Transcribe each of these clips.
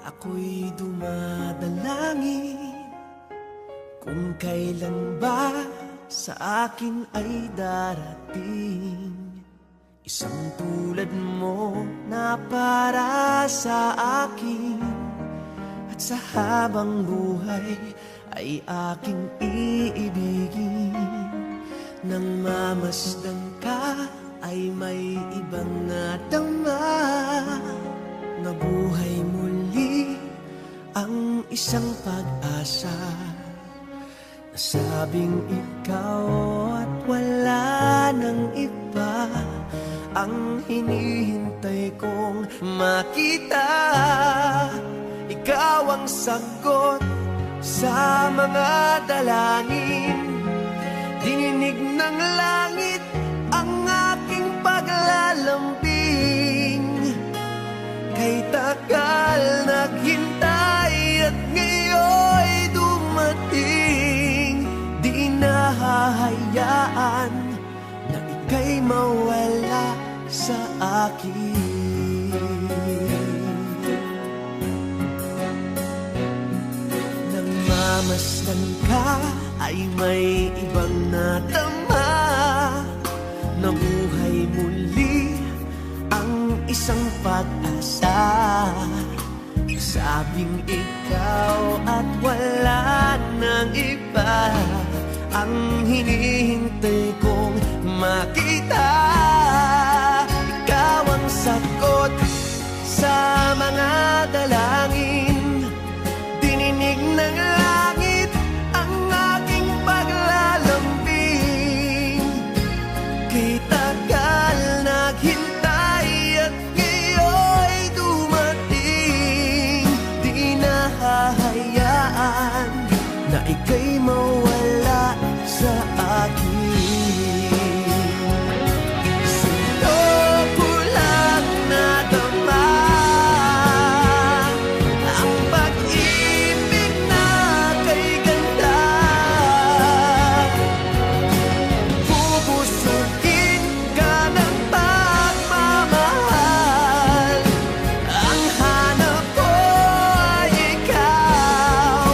Ako'y dumadalangin kung kailan ba sa akin ay darating isang tulad mo na para sa akin. At sa habang buhay ay aking iibigin. Nang mamasdan ka ay may ibang nadama. Nabuhay muli ang isang pag-asa. Nasabing ikaw at wala nang iba ang hinihintay kong makita. Ikaw ang sagot sa mga dalangin. Dininig ng langit ang aking paglalambing. Kay tagal naghintay at ngayon'y dumating. Di nahahayaan na ika'y mawala sa akin. Nang mamasdan ka ay may ibang nadama. Nabuhay muli ang isang pag-asa. Sabing ikaw at wala nang iba ang hinihintay kong makita. Ikaw ang sagot sa mga dalangin. Dininig ng langit ang aking paglalambing. Kay tagal naghintay at ngayon'y dumating. Di nahahayaan na ika'y mawala sa akin. Sa'yo ko lang nadama ang pag-ibig na kay ganda. Bubusugin ka ng pagmamahal. Ang hanap ko ay ikaw.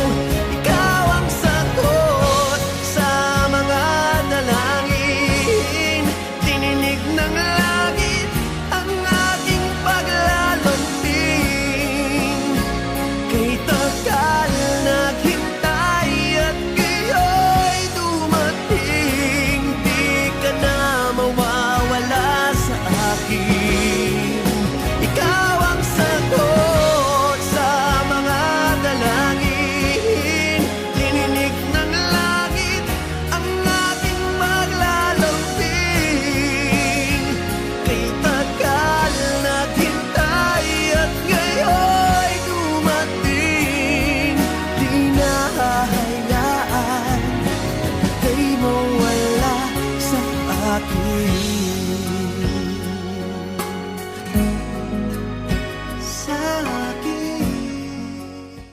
Ikaw ang sagot sa mga dalangin. Dininig ng langit ang aking paglalambing. Kay tagal naghintay at ngayon'y dumating. Di ka na mawawala sa akin. Ikaw ang sagot sa mga dalangin. Dininig ng langit ang aking paglalambing. Kay tagal naghintay at ngayon'y dumating. Di nahahayaan kay mawala sa akin.